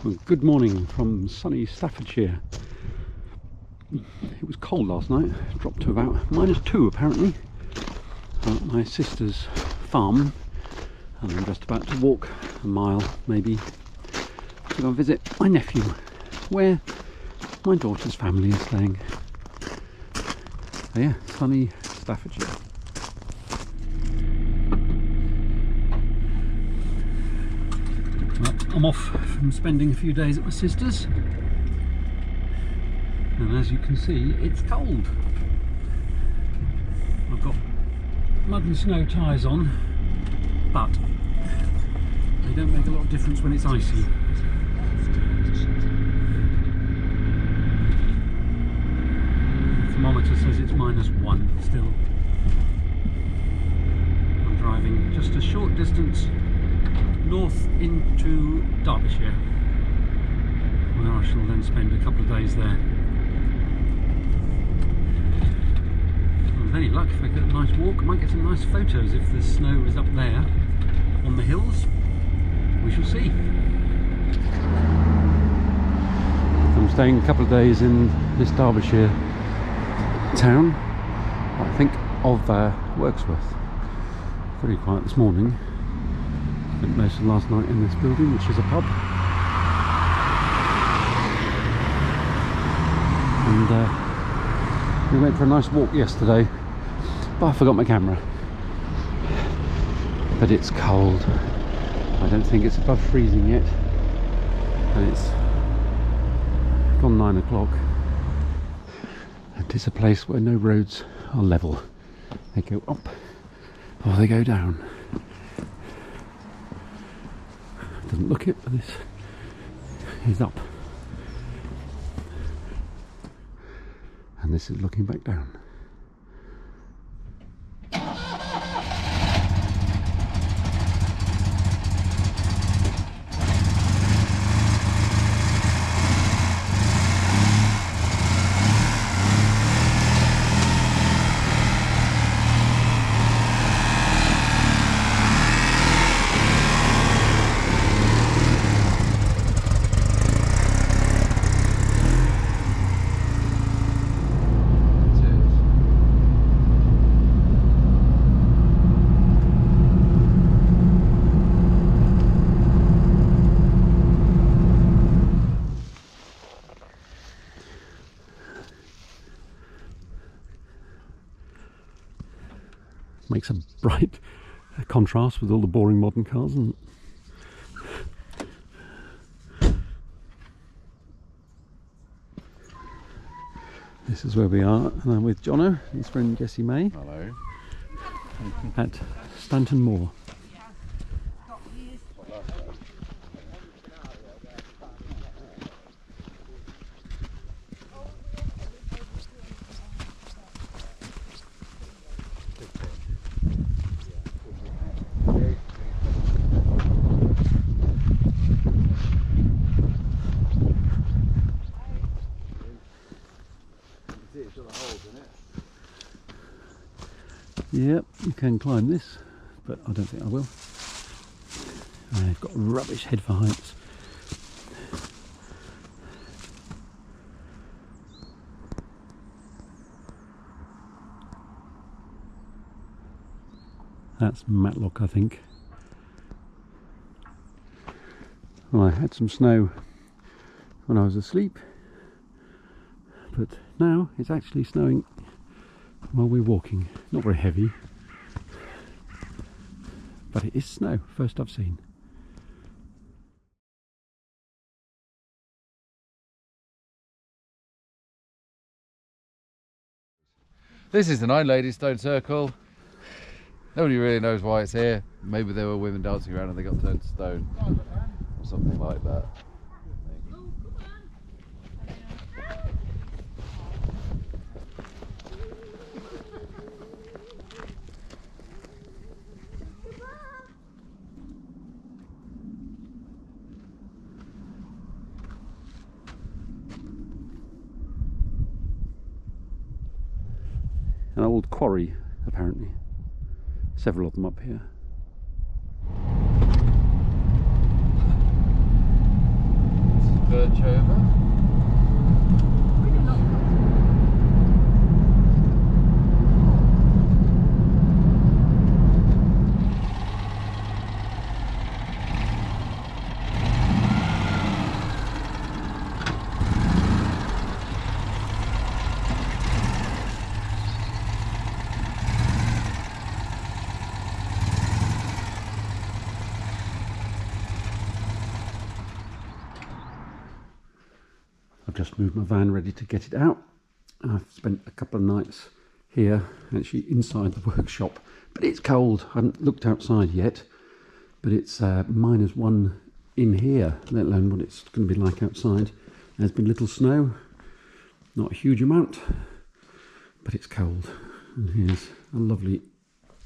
Well, good morning from sunny Staffordshire. It was cold last night, dropped to about -2 apparently. I'm at my sister's farm and I'm just about to walk a mile maybe to go and visit my nephew, where my daughter's family is staying. So yeah, sunny Staffordshire. Well, I'm off from spending a few days at my sister's, and as you can see, it's cold. I've got mud and snow tyres on, but they don't make a lot of difference when it's icy. The thermometer says it's -1 still. I'm driving just a short distance north into Derbyshire, where I shall then spend a couple of days there. With any luck, if I get a nice walk, I might get some nice photos if the snow is up there on the hills. We shall see. I'm staying a couple of days in this Derbyshire town, I think of Worksworth. Very quiet this morning. Spent most of last night in this building, which is a pub, and we went for a nice walk yesterday, but I forgot my camera. But it's cold. I don't think it's above freezing yet, and it's gone 9 o'clock. It is a place where no roads are level. They go up or they go down. Doesn't look it, but this is up, and this is looking back down. Makes a bright contrast with all the boring modern cars, and this is where we are, and I'm with Jono, his friend Jessie May. Hello. At Stanton Moor. Yep, you can climb this, but I don't think I will. I've got a rubbish head for heights. That's Matlock, I think. Well, I had some snow when I was asleep, but now it's actually snowing while we're walking. Not very heavy, but it is snow, first I've seen. This is the Nine Ladies Stone Circle. Nobody really knows why it's here. Maybe there were women dancing around and they got turned to stone, or something like that. An old quarry, apparently. Several of them up here. Birch over. I've just moved my van ready to get it out. I've spent a couple of nights here, actually inside the workshop, but it's cold. I haven't looked outside yet, but it's -1 in here, let alone what it's going to be like outside. There's been little snow, not a huge amount, but it's cold. And here's a lovely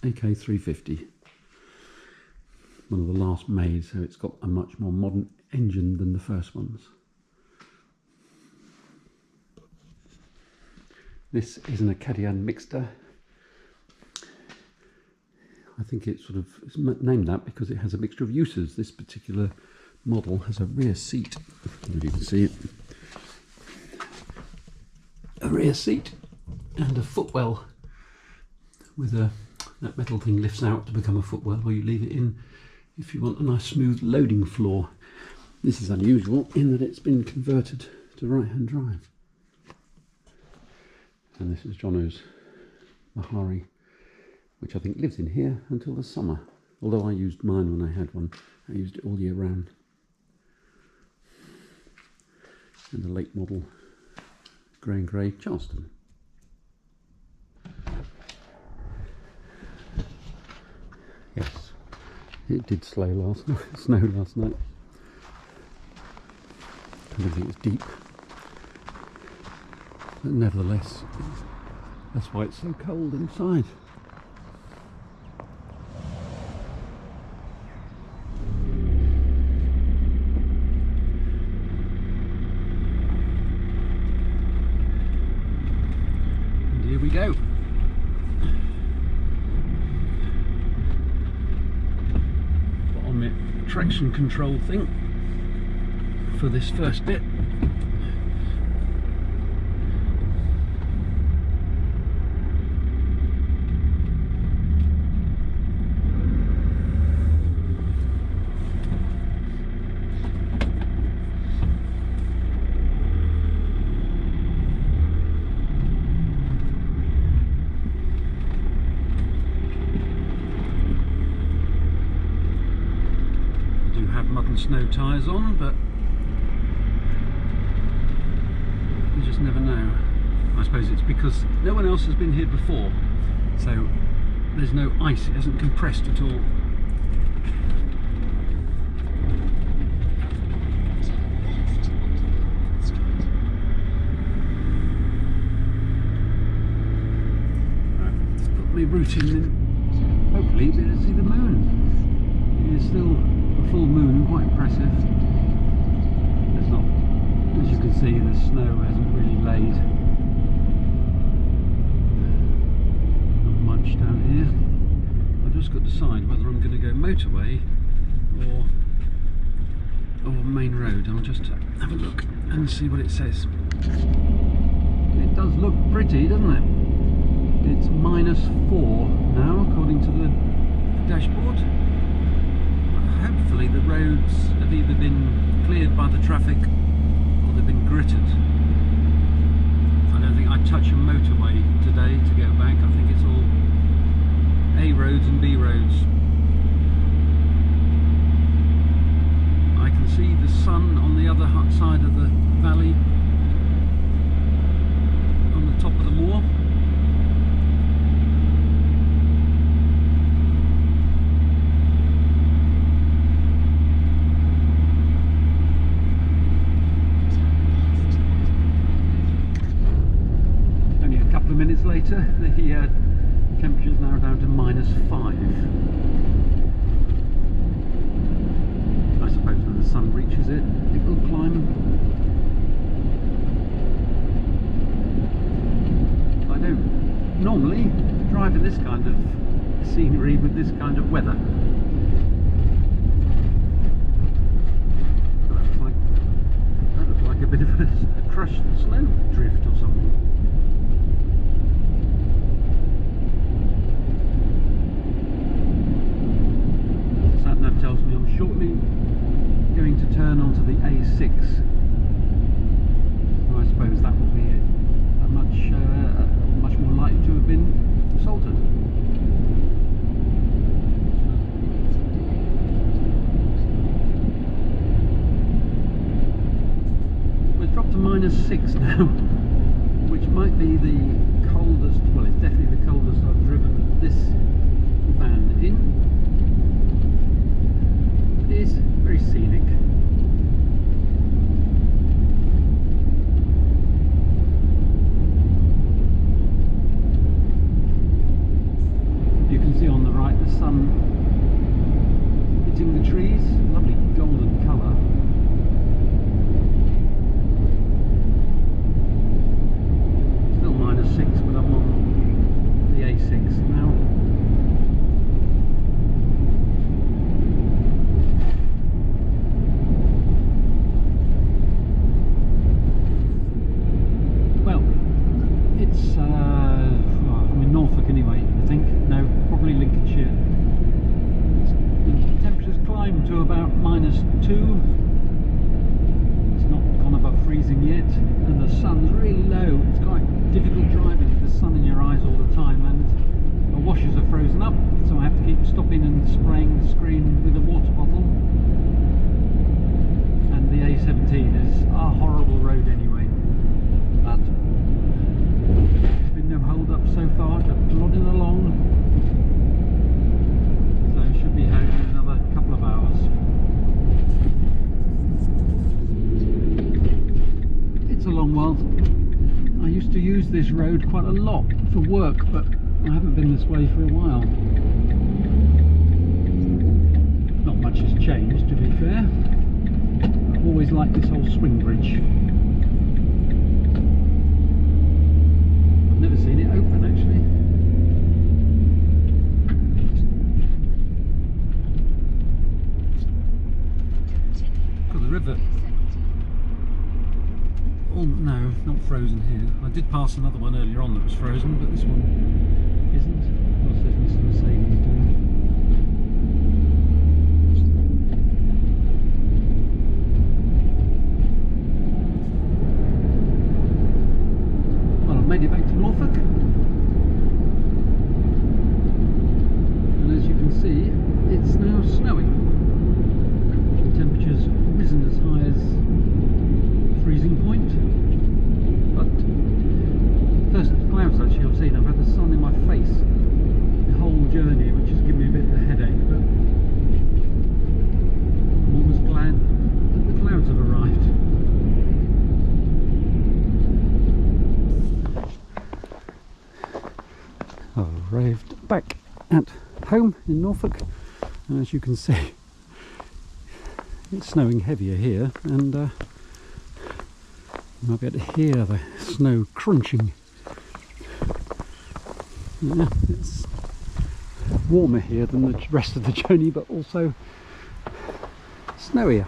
AK350, one of the last made, so it's got a much more modern engine than the first ones. This is an Acadian Mixter. I think it's named that because it has a mixture of uses. This particular model has a rear seat, if you can see it. A rear seat and a footwell with that metal thing lifts out to become a footwell, or you leave it in if you want a nice smooth loading floor. This is unusual in that it's been converted to right-hand drive. And this is Jono's Mahari, which I think lives in here until the summer. Although I used mine when I had one, I used it all year round. And the late model grey and grey Charleston. Yes, it did snow last night. I don't think it's deep. But nevertheless, that's why it's so cold inside. And here we go. Put on my traction control thing for this first bit. Snow tyres on, but you just never know. I suppose it's because no one else has been here before, so there's no ice, it hasn't compressed at all. Right, let's put my route in and hopefully be able to see the moon. It is still a full moon and quite impressive. There's not, as you can see, the snow hasn't really laid. Not much down here. I've just got to decide whether I'm going to go motorway or main road. I'll just have a look and see what it says. It does look pretty, doesn't it? It's -4 now, according to the dashboard. Hopefully the roads have either been cleared by the traffic or they've been gritted. I don't think I'd touch a motorway today to go back. I think it's all A roads and B roads. I can see the sun on the other side of the valley on the top of the moor. Minutes later, the temperature's now down to -5. I suppose when the sun reaches it, it will climb. I don't normally drive in this kind of scenery with this kind of weather. Looks like A6. So I suppose that will be a much more likely to have been salted. We've dropped to -6 now, which might be the coldest, well, it's definitely the coldest I've driven this van in. It is very scenic. You can see on the right the sun hitting the trees, lovely golden colour. Still -6, but I'm on the A6 now. Well, it's I'm in Norfolk anyway, I think. No, probably Lincolnshire. The temperature's climbed to about -2. It's not gone above freezing yet, and the sun's really low. It's quite difficult driving with the sun in your eyes all the time, and the washers are frozen up, so I have to keep stopping and spraying the screen with a water bottle. And the A17 is a horrible road anyway, but there's been no hold up so far, just plodding along. So I should be home in another couple of hours. It's a long while. I used to use this road quite a lot for work, but I haven't been this way for a while. Not much has changed, to be fair. I've always liked this whole swing bridge. I've never seen it open, actually. Got the river. Oh no, not frozen here. I did pass another one earlier on that was frozen, but this one isn't. What's this Mr. Mercedes doing? Well, I've made it back to Norfolk, and as you can see, it's now snowing. The temperature's risen as high as freezing point, but first clouds actually I've seen. I've had the sun in my face the whole journey, which has given me a bit of a headache, but I'm almost glad that the clouds have arrived. I've arrived back at home in Norfolk, and as you can see, it's snowing heavier here, and you might be able to hear the snow crunching. Yeah, it's warmer here than the rest of the journey, but also snowier.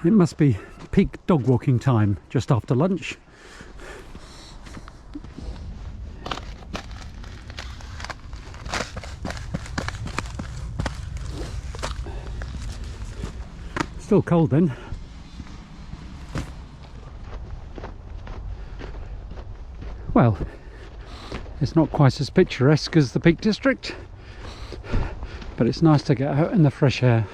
It must be peak dog walking time just after lunch. Still cold then. Well, it's not quite as picturesque as the Peak District, but it's nice to get out in the fresh air.